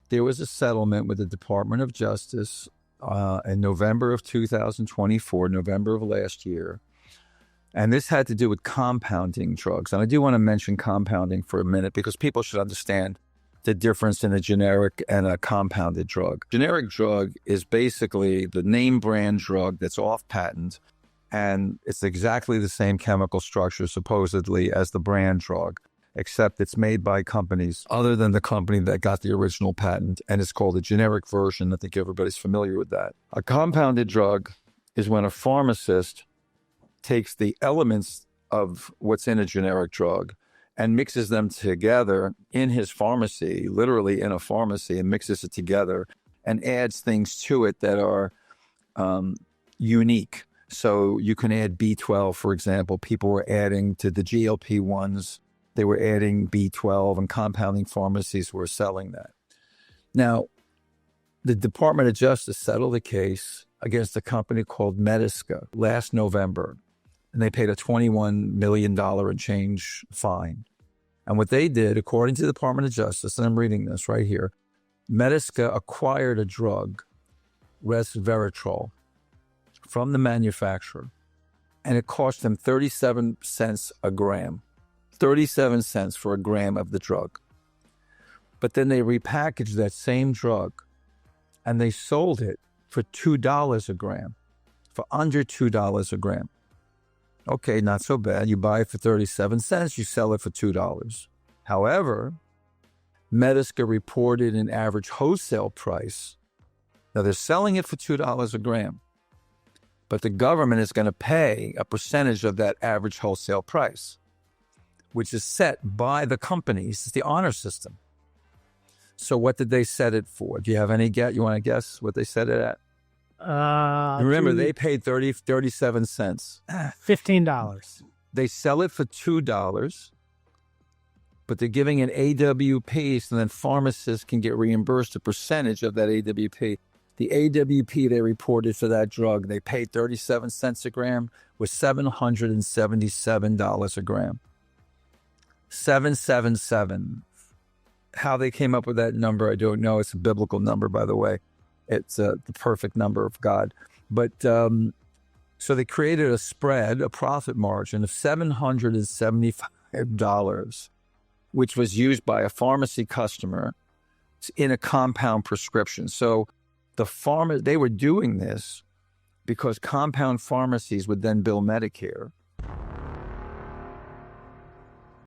there was a settlement with the Department of Justice in November of 2024, November of last year. And this had to do with compounding drugs. And I do want to mention compounding for a minute because people should understand the difference in a generic and a compounded drug. Generic drug is basically the name brand drug that's off patent, and it's exactly the same chemical structure supposedly as the brand drug, except it's made by companies other than the company that got the original patent, and it's called a generic version. I think everybody's familiar with that. A compounded drug is when a pharmacist takes the elements of what's in a generic drug and mixes them together in his pharmacy, literally in a pharmacy, and mixes it together and adds things to it that are unique. So you can add B12, for example. People were adding to the GLP-1s. They were adding B12, and compounding pharmacies were selling that. Now, the Department of Justice settled a case against a company called Medisca last November, and they paid a $21 million and change fine. And what they did, according to the Department of Justice, and I'm reading this right here, Medisca acquired a drug, Resveratrol, from the manufacturer, and it cost them 37 cents a gram. 37 cents for a gram of the drug. But then they repackaged that same drug and they sold it for $2 a gram, for under $2 a gram. Okay, not so bad. You buy it for 37 cents, you sell it for $2. However, Medisca reported an average wholesale price. Now they're selling it for $2 a gram, but the government is going to pay a percentage of that average wholesale price, which is set by the companies. It's the honor system. So what did they set it for? Do you have any guess? You want to guess what they set it at? Remember, they paid 37 cents. $15. They sell it for $2, but they're giving an AWP, so then pharmacists can get reimbursed a percentage of that AWP. The AWP they reported for that drug, they paid 37 cents a gram, was $777 a gram. 777. How they came up with that number, I don't know. It's a biblical number, by the way. It's the perfect number of God. But so they created a spread, a profit margin of $775, which was used by a pharmacy customer in a compound prescription. So they were doing this because compound pharmacies would then bill Medicare.